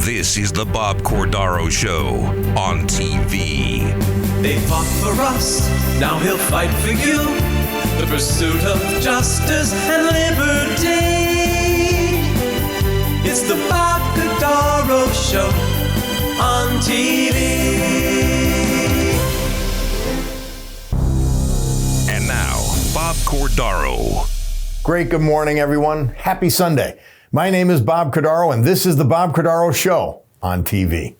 This is the Bob Cordaro Show on TV. They fought for us, now he'll fight for you. The pursuit of justice and liberty. It's the Bob Cordaro Show on TV. And now, Bob Cordaro. Great good morning, everyone. Happy Sunday. My name is Bob Cordaro, and this is the Bob Cordaro Show on TV.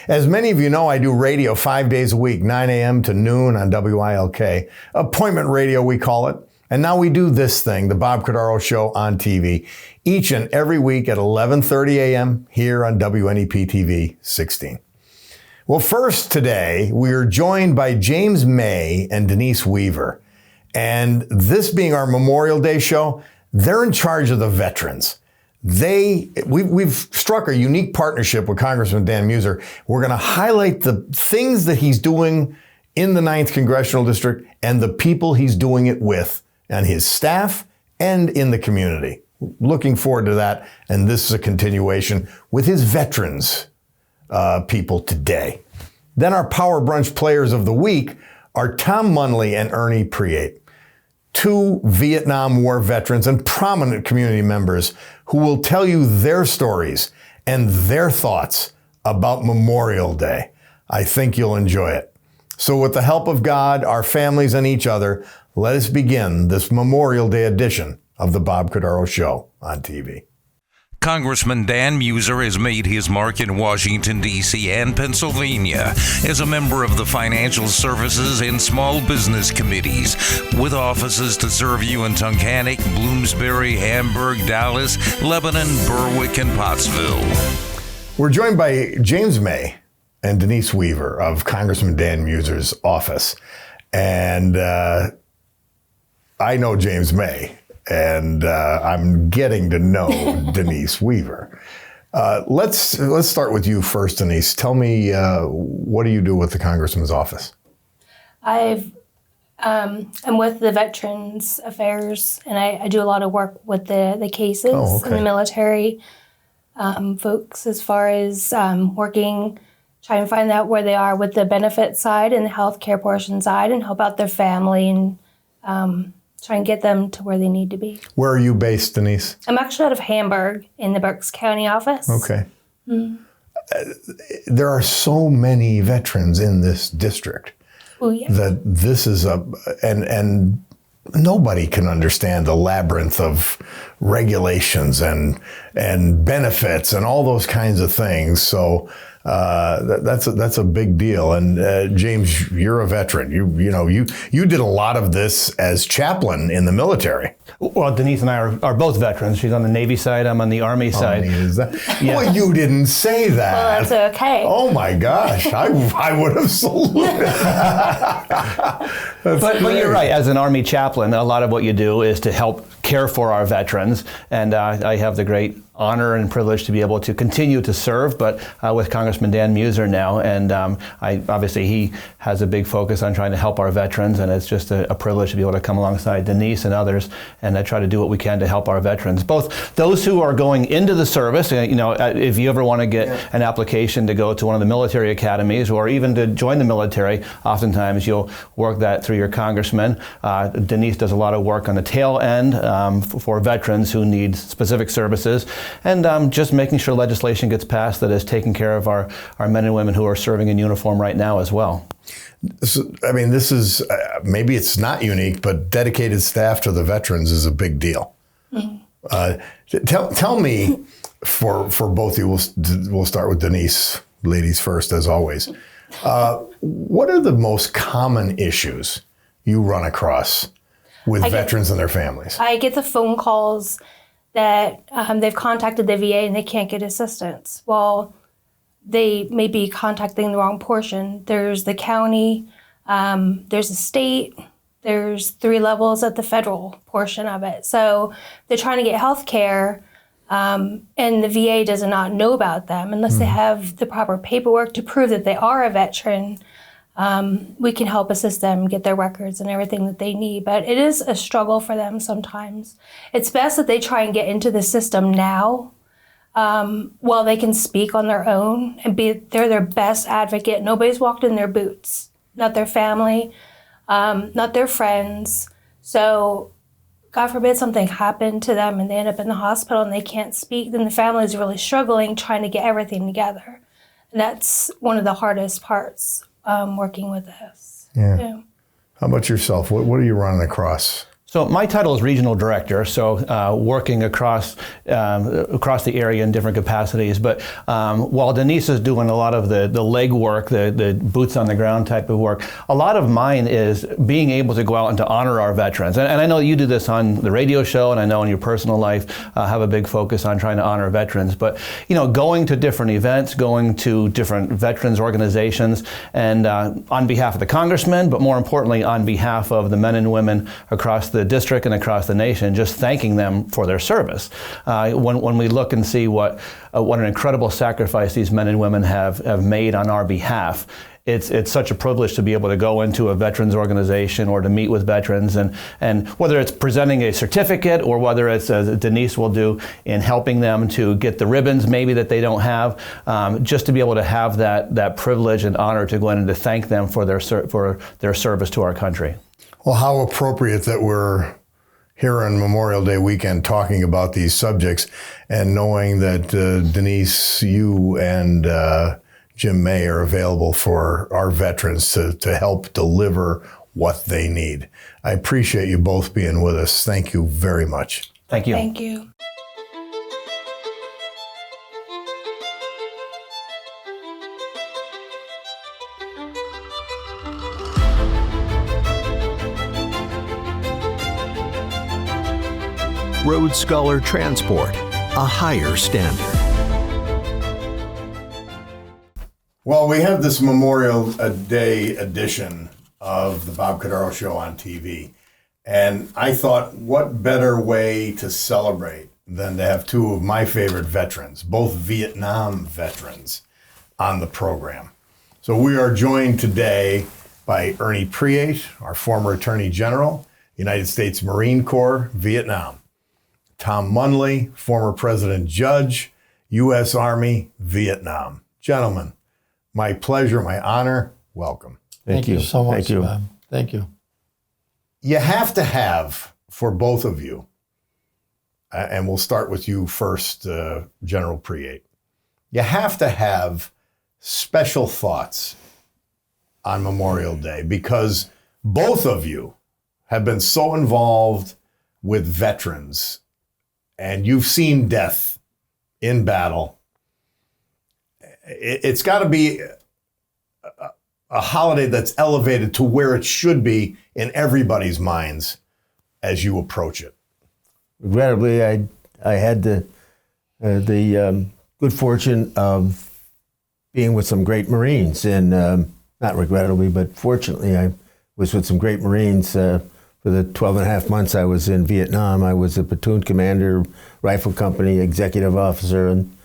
As many of you know, I do radio 5 days a week, 9 a.m. to noon on WILK. Appointment radio, we call it. And now we do this thing, the Bob Cordaro Show on TV, each and every week at 11:30 a.m. here on WNEP TV 16. Well, first today, we are joined by James May and Denise Weaver. And this being our Memorial Day show, they're in charge of the veterans. We've struck a unique partnership with Congressman Dan Meuser. We're going to highlight the things that he's doing in the 9th Congressional District and the people he's doing it with and his staff and in the community. Looking forward to that. And this is a continuation with his veterans people today. Then our Power Brunch Players of the Week are Tom Munley and Ernie Preate, two Vietnam War veterans and prominent community members who will tell you their stories and their thoughts about Memorial Day. I think you'll enjoy it. So with the help of God, our families, and each other, let us begin this Memorial Day edition of the Bob Cordaro Show on TV. Congressman Dan Meuser has made his mark in Washington, D.C. and Pennsylvania as a member of the Financial Services and Small Business Committees, with offices to serve you in Tunkhannock, Bloomsbury, Hamburg, Dallas, Lebanon, Berwick, and Pottsville. We're joined by James May and Denise Weaver of Congressman Dan Meuser's office. And I know James May. And I'm getting to know Denise Weaver. Let's start with you first, Denise. Tell me, what do you do with the Congressman's office? I'm with the Veterans Affairs, and I do a lot of work with the cases and the military folks as far as working, trying to find out where they are with the benefit side and the healthcare portion side and help out their family and try and get them to where they need to be. Where are you based, Denise? I'm actually out of Hamburg in the Berks County office. Okay. There are so many veterans in this district that this is and nobody can understand the labyrinth of regulations and benefits and all those kinds of things. So that's a big deal. And James, you're a veteran. You did a lot of this as chaplain in the military. Well, Denise and I are both veterans. She's on the Navy side. I'm on the Army side. Yeah. Well, you didn't say that. Well, that's okay. Oh my gosh, I would have saluted. But you're right. As an Army chaplain, a lot of what you do is to help care for our veterans. And I have the great honor and privilege to be able to continue to serve, but with Congressman Dan Meuser now. And obviously he has a big focus on trying to help our veterans, and it's just a privilege to be able to come alongside Denise and others and try to do what we can to help our veterans, both those who are going into the service. If you ever want to get an application to go to one of the military academies or even to join the military, oftentimes you'll work that through your congressman. Denise does a lot of work on the tail end for veterans who need specific services. And just making sure legislation gets passed that is taking care of our men and women who are serving in uniform right now as well. This is, maybe it's not unique, but dedicated staff to the veterans is a big deal. Mm-hmm. Tell me, for both of you, we'll start with Denise, ladies first, as always. What are the most common issues you run across with veterans and their families? I get the phone calls that they've contacted the VA and they can't get assistance. Well, they may be contacting the wrong portion. There's the county, there's the state, there's 3 levels at the federal portion of it. So they're trying to get health care, and the VA does not know about them unless they have the proper paperwork to prove that they are a veteran. We can help assist them get their records and everything that they need, but it is a struggle for them sometimes. It's best that they try and get into the system now well, they can speak on their own and they're their best advocate. Nobody's walked in their boots, not their family, not their friends. So God forbid something happened to them and they end up in the hospital and they can't speak, then the family's really struggling trying to get everything together. And that's one of the hardest parts working with this. Yeah. How about yourself? What are you running across? So my title is regional director, so working across the area in different capacities. But while Denise is doing a lot of the leg work, the boots on the ground type of work, a lot of mine is being able to go out and to honor our veterans. And I know you do this on the radio show, and I know in your personal life have a big focus on trying to honor veterans. But going to different events, going to different veterans organizations, and on behalf of the congressman, but more importantly on behalf of the men and women across the district and across the nation, just thanking them for their service. When we look and see what an incredible sacrifice these men and women have made on our behalf, it's such a privilege to be able to go into a veterans organization or to meet with veterans, and whether it's presenting a certificate or whether it's, as Denise will do, in helping them to get the ribbons maybe that they don't have, just to be able to have that privilege and honor to go in and to thank them for their service to our country. Well, how appropriate that we're here on Memorial Day weekend talking about these subjects and knowing that Denise, you and Jim May are available for our veterans to help deliver what they need. I appreciate you both being with us. Thank you very much. Thank you. Thank you. Road Scholar Transport, a higher standard. Well, we have this Memorial Day edition of the Bob Cordaro Show on TV. And I thought, what better way to celebrate than to have two of my favorite veterans, both Vietnam veterans, on the program. So we are joined today by Ernie Preate, our former Attorney General, United States Marine Corps, Vietnam. Tom Munley, former President Judge, U.S. Army, Vietnam. Gentlemen, my pleasure, my honor, welcome. Thank you so much, Thank you. Bob. Thank you. You have to have, for both of you, and we'll start with you first, General Preate, you have to have special thoughts on Memorial Day because both of you have been so involved with veterans and you've seen death in battle. It's got to be a holiday that's elevated to where it should be in everybody's minds as you approach it. Regrettably, I had the good fortune of being with some great Marines, and not regrettably, but fortunately, I was with some great Marines. For the 12 and a half months I was in Vietnam, I was a platoon commander, rifle company, executive officer, and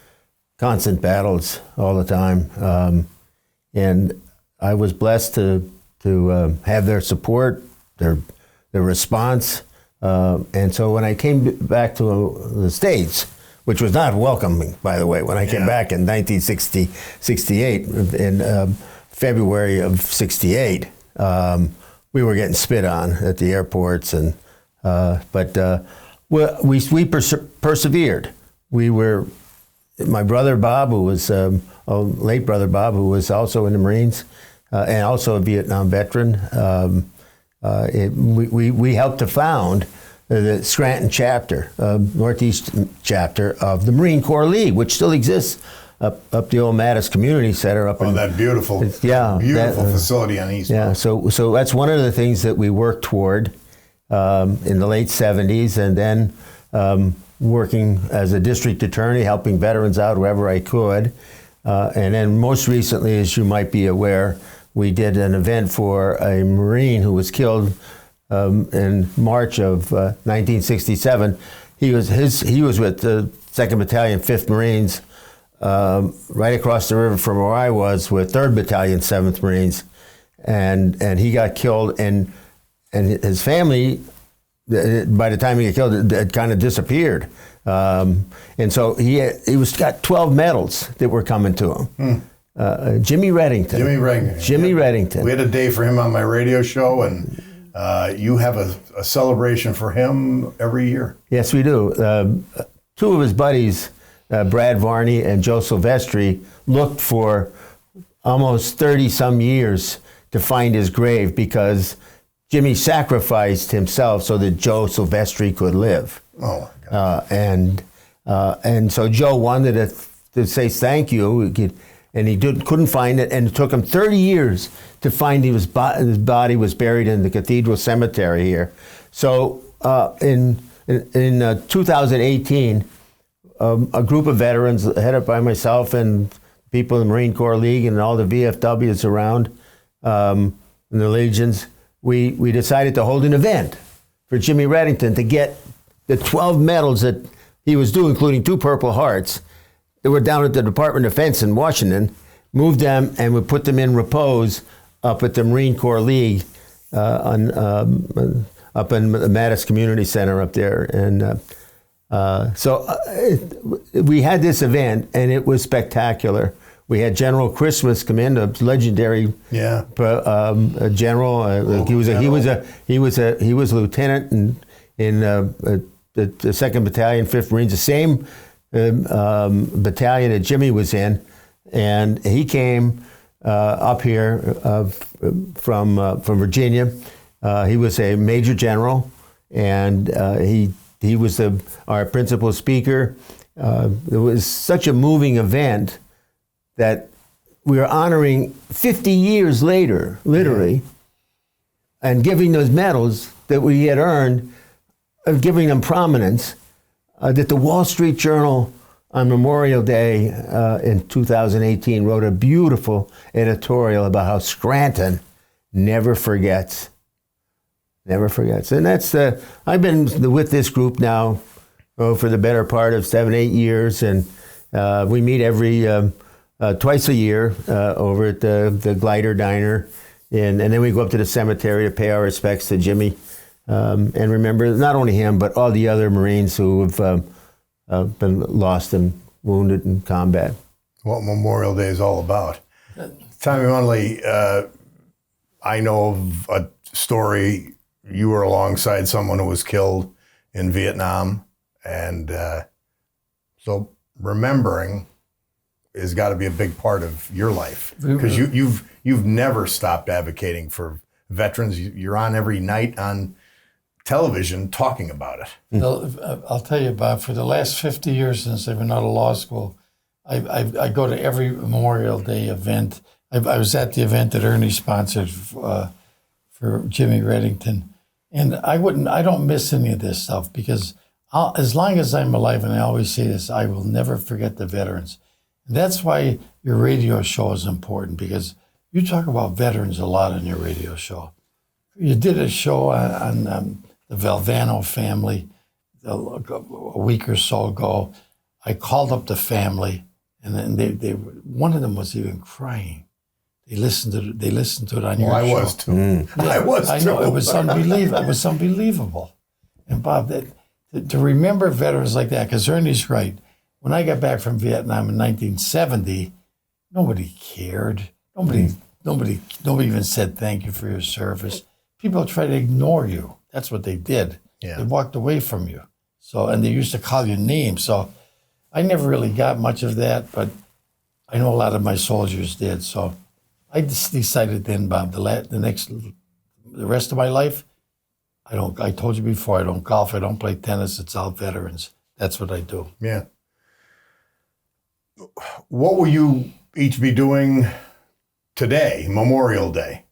constant battles all the time. And I was blessed to have their support, their response. And so when I came back to the States, which was not welcoming, by the way, when I came back in 1968, in February of 68, we were getting spit on at the airports, and but we persevered. We were, my brother Bob, who was late brother Bob, who was also in the Marines and also a Vietnam veteran. We helped to found the Scranton chapter, Northeast chapter of the Marine Corps League, which still exists up the old Mattis Community Center up in that beautiful facility on East. Yeah, so that's one of the things that we worked toward in the late 70s, and then working as a district attorney, helping veterans out wherever I could. And then most recently, as you might be aware, we did an event for a Marine who was killed in March of 1967. He was with the 2nd Battalion, 5th Marines, right across the river from where I was with 3rd Battalion, 7th Marines, and he got killed, and his family, by the time he got killed, had kind of disappeared. And so he got 12 medals that were coming to him. Jimmy Reddington. Jimmy Reddington. We had a day for him on my radio show, and you have a celebration for him every year. Yes, we do. Two of his buddies, Brad Varney and Joe Silvestri, looked for almost 30-some years to find his grave because Jimmy sacrificed himself so that Joe Silvestri could live. Oh, my God. And so Joe wanted to say thank you, and he couldn't find it, and it took him 30 years to find his body was buried in the Cathedral Cemetery here. So in 2018, a group of veterans headed by myself and people in the Marine Corps League and all the VFWs around and the legions, we decided to hold an event for Jimmy Reddington to get the 12 medals that he was due, including 2 Purple Hearts, that were down at the Department of Defense in Washington, moved them and we put them in repose up at the Marine Corps League up in the Mattis Community Center up there. And so we had this event, and it was spectacular. We had General Christmas come in, a legendary general. He was a lieutenant in the 2nd Battalion, 5th Marines, the same battalion that Jimmy was in, and he came up here from Virginia. He was a major general, and he was our principal speaker. It was such a moving event that we are honoring 50 years later, literally, and giving those medals that we had earned, giving them prominence, that the Wall Street Journal on Memorial Day in 2018 wrote a beautiful editorial about how Scranton never forgets. Never forgets. And that's I've been with this group now for the better part of 7-8 years, and we meet every twice a year over at the Glider Diner, and then we go up to the cemetery to pay our respects to Jimmy, and remember not only him but all the other Marines who have been lost and wounded in combat. What Memorial Day is all about. Tommy Munley, I know of a story. You were alongside someone who was killed in Vietnam, and so remembering has got to be a big part of your life, because you've never stopped advocating for veterans. You're on every night on television talking about it. I'll tell you, Bob, for the last 50 years since I've been out of law school, I go to every Memorial Day event. I was at the event that Ernie sponsored for Jimmy Reddington, and I don't miss any of this stuff, because as long as I'm alive, and I always say this, I will never forget the veterans. And that's why your radio show is important, because you talk about veterans a lot on your radio show. You did a show on the Valvano family a week or so ago. I called up the family, and then they one of them was even crying. They listened to it on your show. I was too. I was too. I know, it was unbelievable. It was unbelievable. And Bob, to remember veterans like that, because Ernie's right. When I got back from Vietnam in 1970, nobody cared. Nobody even said thank you for your service. People tried to ignore you. That's what they did. Yeah. They walked away from you. So, and they used to call you names. So I never really got much of that, but I know a lot of my soldiers did. So I just decided then, Bob, the rest of my life, I told you before, I don't golf, I don't play tennis, it's all veterans. That's what I do. Yeah. What will you each be doing today, Memorial Day?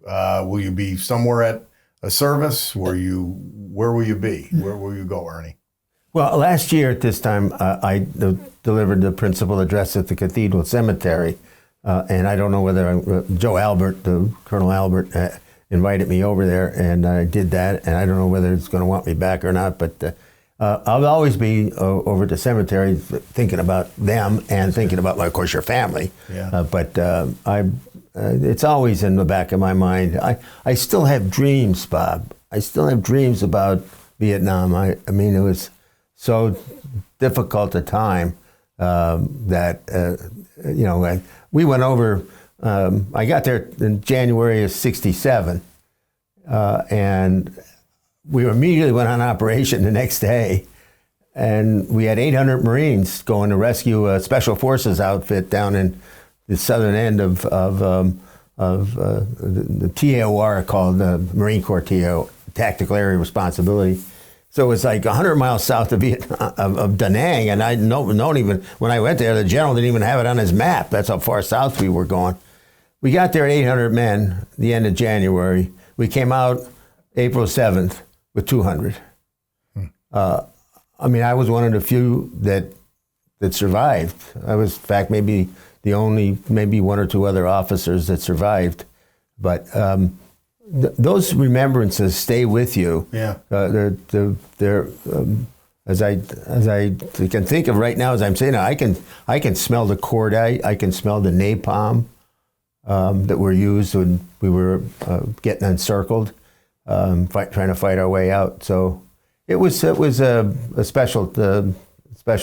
Will you be somewhere at a service? Where will you be? Where will you go, Ernie? Well, last year at this time, I delivered the principal address at the Cathedral Cemetery, and I don't know whether Colonel Albert invited me over there, and I did that, and I don't know whether it's going to want me back or not, but I'll always be over at the cemetery thinking about them and thinking about, of course, your family. Yeah. But it's always in the back of my mind. I still have dreams, Bob. I still have dreams about Vietnam. I mean, it was so difficult a time that, we went over, I got there in January of 67, and we immediately went on operation the next day. And we had 800 Marines going to rescue a Special Forces outfit down in the southern end of the TAOR, called the Marine Corps TAO, Tactical Area Responsibility. So it was like 100 miles south of Da Nang, and I don't even, when I went there, the general didn't even have it on his map. That's how far south we were going. We got there at 800 men the end of January. We came out April 7th with 200. I was one of the few that survived. I was, in fact, maybe the only, maybe one or two other officers that survived. But those remembrances stay with you. Yeah. They're as I can think of right now, as I'm saying, I can smell the cordite. I can smell the napalm that were used when we were getting encircled, trying to fight our way out. So it was a special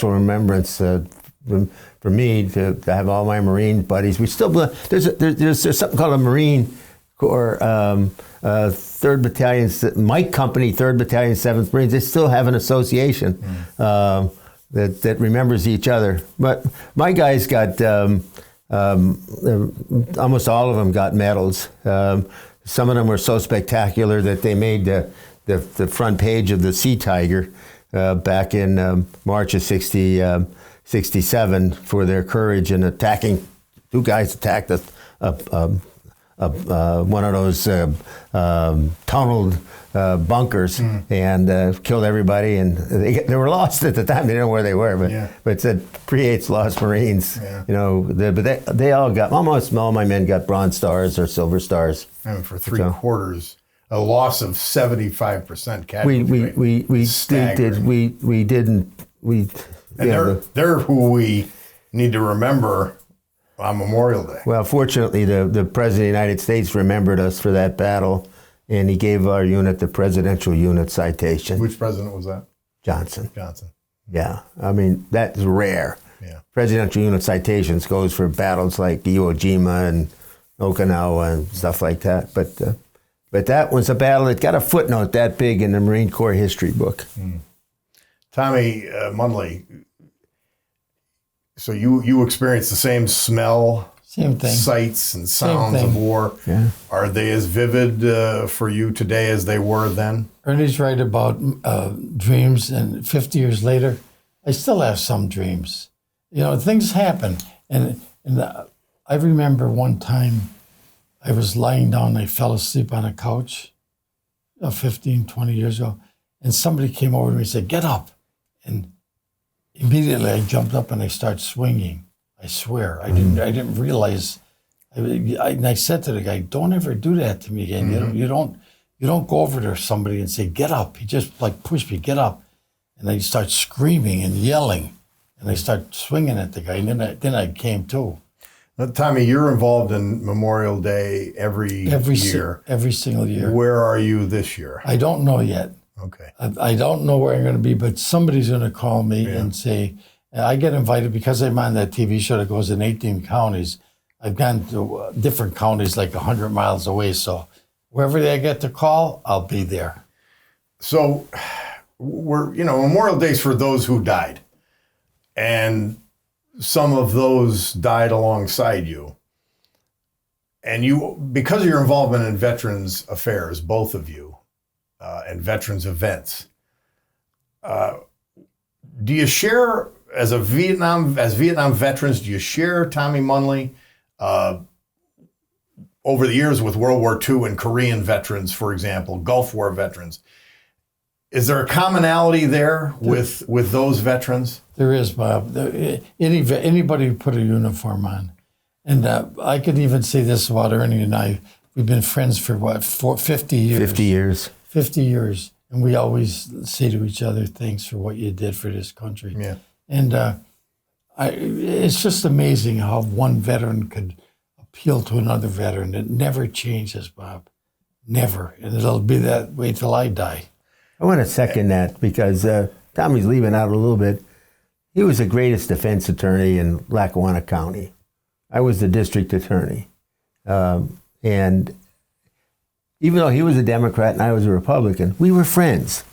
remembrance for me to have all my Marine buddies. We still there's something called a Marine Corps 3rd Battalion, Mike Company, 3rd Battalion, 7th Marines. They still have an association that remembers each other. But my guys got almost all of them got medals. Some of them were so spectacular that they made the front page of the Sea Tiger back in March of 67 for their courage in attacking. Two guys attacked one of those tunneled bunkers and killed everybody. And they were lost at the time. They didn't know where they were, but it said Preate's Lost Marines. Yeah. But they all got, almost all my men got Bronze Stars or Silver Stars. And for three quarters, a loss of 75% casualty rate. They're who we need to remember on Memorial Day. Well, fortunately, the President of the United States remembered us for that battle, and he gave our unit the Presidential Unit Citation. Which president was that? Johnson. Yeah. I mean, that's rare. Yeah. Presidential Unit Citations goes for battles like Iwo Jima and Okinawa and stuff like that. But that was a battle that got a footnote that big in the Marine Corps history book. Tommy Munley, so you experienced the same smell, same thing, sights and sounds of war. Yeah. Are they as vivid for you today as they were then? Ernie's right about dreams, and 50 years later, I still have some dreams. Things happen, and I remember one time I was lying down, I fell asleep on a couch 15, 20 years ago, and somebody came over to me and said, "Get up." And immediately I jumped up and I started swinging. I swear, I didn't realize. And I said to the guy, "Don't ever do that to me again. You don't go over to somebody and say, 'Get up.' He just pushed me, 'Get up.' And I start screaming and yelling, and I start swinging at the guy, and then I came to. Now, Tommy, you're involved in Memorial Day every year. Every single year. Where are you this year? I don't know yet. Okay. I don't know where I'm going to be, but somebody's going to call me and say, I get invited because I'm on that TV show that goes in 18 counties. I've gone to different counties like 100 miles away. So wherever they get the call, I'll be there. So Memorial Day's for those who died. And some of those died alongside you. And you, because of your involvement in veterans affairs, both of you, and veterans events, do you share, as Vietnam veterans, do you share, Tommy Munley, over the years with World War II and Korean veterans, for example, Gulf War veterans? Is there a commonality there with those veterans? There is, Bob. Anybody who put a uniform on. And I could even say this about Ernie and I. We've been friends for 50 years? 50 years. 50 years. And we always say to each other, thanks for what you did for this country. Yeah. And it's just amazing how one veteran could appeal to another veteran. It never changes, Bob. Never. And it'll be that way till I die. I want to second that because Tommy's leaving out a little bit. He was the greatest defense attorney in Lackawanna County. I was the district attorney. And even though he was a Democrat and I was a Republican, we were friends.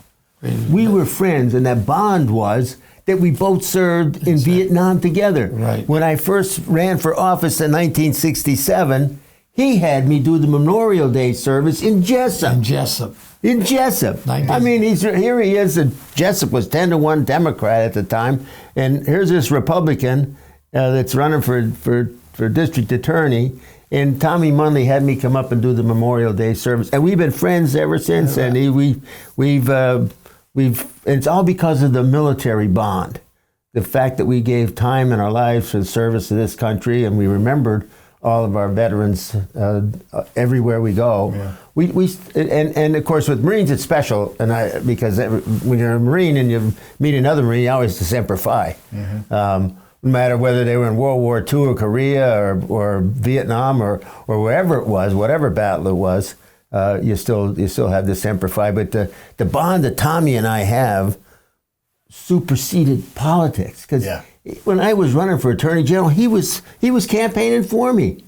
We were friends, and that bond was that we both served in Vietnam together. Right. When I first ran for office in 1967, he had me do the Memorial Day service in Jessup. In Jessup. I mean, here he is. Jessup was 10-1 Democrat at the time, and here's this Republican that's running for district attorney. And Tommy Munley had me come up and do the Memorial Day service, and we've been friends ever since. And it's all because of the military bond, the fact that we gave time in our lives for the service to this country, and we remembered all of our veterans everywhere we go. Yeah. And of course with Marines it's special, because when you're a Marine and you meet another Marine, you always Semper Fi. Mm-hmm. No matter whether they were in World War II or Korea or Vietnam or wherever it was, whatever battle it was, you still have the Semper Fi. But the bond that Tommy and I have superseded politics, because when I was running for Attorney General, he was campaigning for me.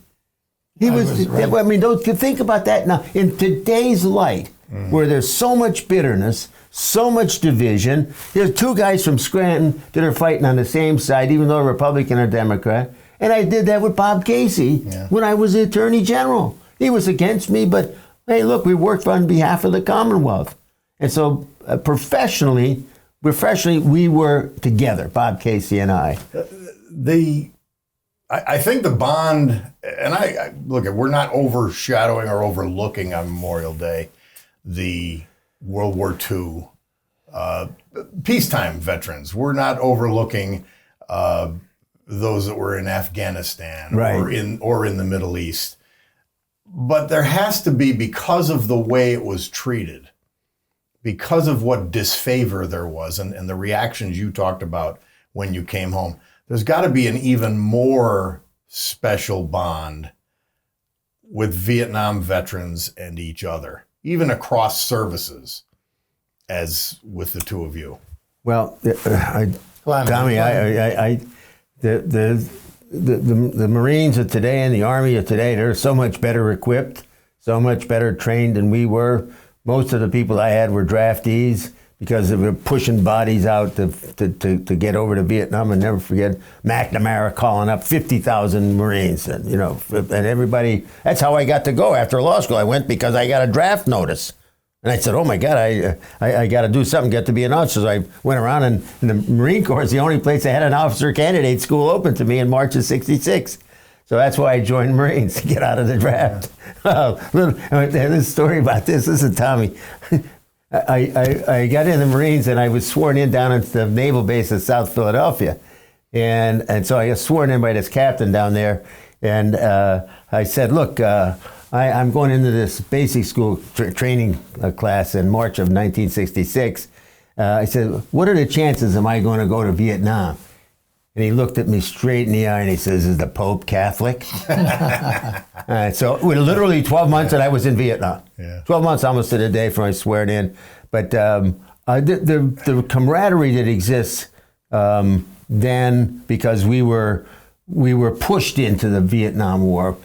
I mean, think about that now. In today's light, where there's so much bitterness, so much division, there's two guys from Scranton that are fighting on the same side, even though Republican or Democrat. And I did that with Bob Casey when I was the Attorney General. He was against me, but hey, look, we worked on behalf of the Commonwealth. And so professionally, we were together, Bob Casey and I. I think the bond, and look, we're not overshadowing or overlooking on Memorial Day the World War II peacetime veterans. We're not overlooking those that were in Afghanistan or in the Middle East. But there has to be, because of the way it was treated, because of what disfavor there was and the reactions you talked about when you came home, there's got to be an even more special bond with Vietnam veterans and each other, even across services, as with the two of you. Well, Tommy, the Marines of today and the Army of today, they're so much better equipped, so much better trained than we were. Most of the people I had were draftees because they were pushing bodies out to get over to Vietnam. And never forget McNamara calling up 50,000 Marines, and everybody. That's how I got to go after law school. I went because I got a draft notice. And I said, oh my God, I got to do something, get to be an officer. So I went around, and the Marine Corps is the only place that had an officer candidate school open to me in March of '66. So that's why I joined Marines, to get out of the draft. There's a story about this. Listen, Tommy, I got in the Marines, and I was sworn in down at the naval base in South Philadelphia. And so I got sworn in by this captain down there. And I said, look, I'm going into this basic school training class in March of 1966. I said, what are the chances am I going to go to Vietnam? And he looked at me straight in the eye and he says, is the Pope Catholic? So literally 12 months and I was in Vietnam. Yeah. 12 months almost to the day from I sweared in. But the camaraderie that exists then, because we were pushed into the Vietnam War.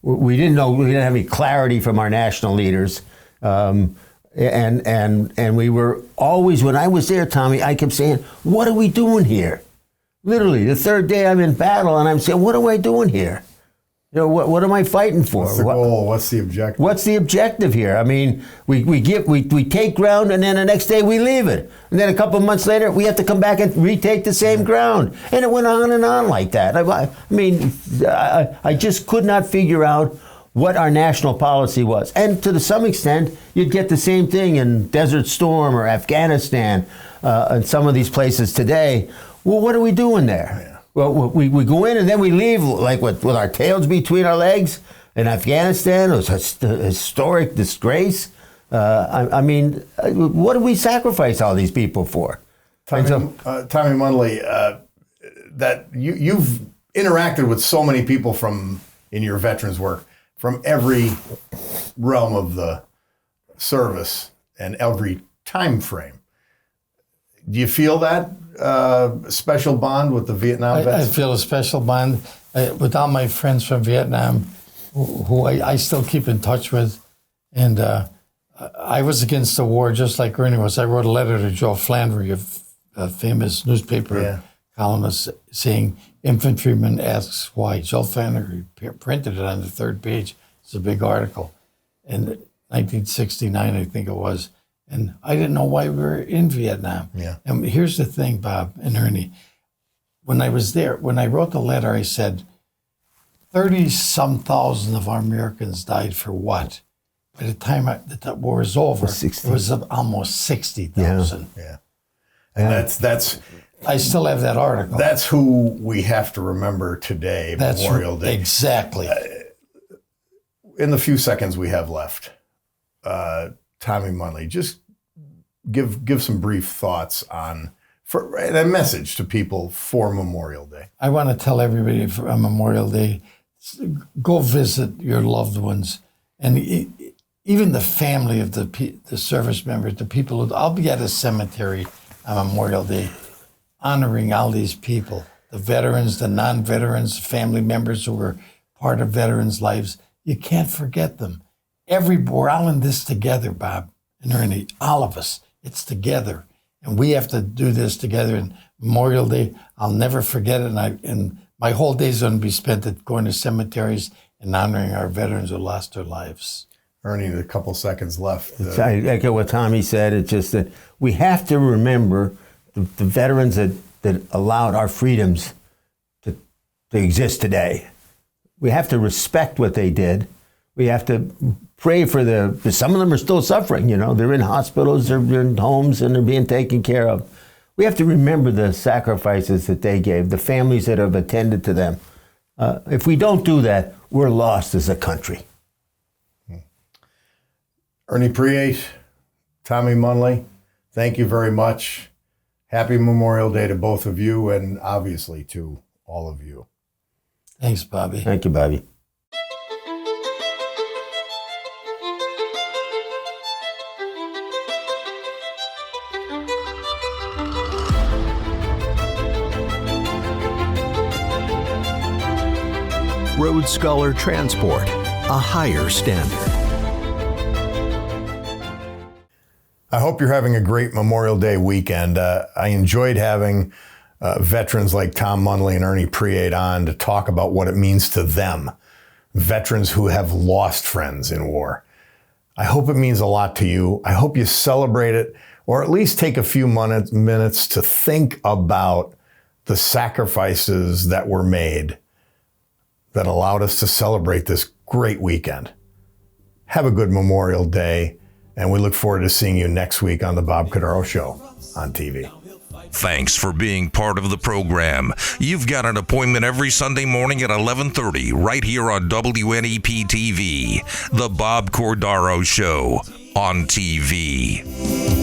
We didn't have any clarity from our national leaders. And we were always, when I was there, Tommy, I kept saying, what are we doing here? Literally, the third day I'm in battle, and I'm saying, what am I doing here? What am I fighting for? What's the goal? What's the objective? What's the objective here? I mean, we take ground, and then the next day we leave it. And then a couple of months later, we have to come back and retake the same ground. And it went on and on like that. I just could not figure out what our national policy was. And to some extent, you'd get the same thing in Desert Storm or Afghanistan and some of these places today. Well, what are we doing there? Yeah. Well, we go in and then we leave like with our tails between our legs. In Afghanistan, it was a historic disgrace. What do we sacrifice all these people for? Tommy Munley, that you've interacted with so many people in your veterans work from every realm of the service and every time frame. Do you feel that special bond with the Vietnam I vets? feel a special bond with all my friends from Vietnam, who I still keep in touch with. And I was against the war just like Ernie was. I wrote a letter to Joe Flannery, a famous newspaper columnist, saying, "Infantryman asks why." Joe Flannery printed it on the third page. It's a big article. In 1969, I think it was. And I didn't know why we were in Vietnam. Yeah. And here's the thing, Bob and Ernie. When I was there, when I wrote the letter, I said, 30-some thousand of our Americans died for what? By the time the war was over, it was almost 60,000. Yeah. And that's I still have that article. That's who we have to remember today, Memorial Day. Exactly. In the few seconds we have left, Tommy Munley, just give some brief thoughts and a message to people for Memorial Day. I want to tell everybody for Memorial Day, go visit your loved ones, and even the family of the service members, the people. I'll be at a cemetery on Memorial Day, honoring all these people, the veterans, the non-veterans, family members who were part of veterans' lives. You can't forget them. We're all in this together, Bob and Ernie, all of us. It's together. And we have to do this together. And Memorial Day, I'll never forget it. And my whole day is going to be spent at going to cemeteries and honoring our veterans who lost their lives. Ernie, a couple seconds left. I echo what Tommy said. It's just that we have to remember the veterans that allowed our freedoms to exist today. We have to respect what they did. We have to pray for some of them are still suffering, they're in hospitals, they're in homes, and they're being taken care of. We have to remember the sacrifices that they gave, the families that have attended to them. If we don't do that, we're lost as a country. Ernie Preate, Tommy Munley, thank you very much. Happy Memorial Day to both of you, and obviously to all of you. Thanks, Bobby. Thank you, Bobby. Road Scholar Transport, a higher standard. I hope you're having a great Memorial Day weekend. I enjoyed having veterans like Tom Munley and Ernie Preate on to talk about what it means to them, veterans who have lost friends in war. I hope it means a lot to you. I hope you celebrate it, or at least take a few minutes to think about the sacrifices that were made that allowed us to celebrate this great weekend. Have a good Memorial Day, and we look forward to seeing you next week on the Bob Cordaro Show on TV. Thanks for being part of the program. You've got an appointment every Sunday morning at 11:30 right here on WNEP TV, the Bob Cordaro Show on TV.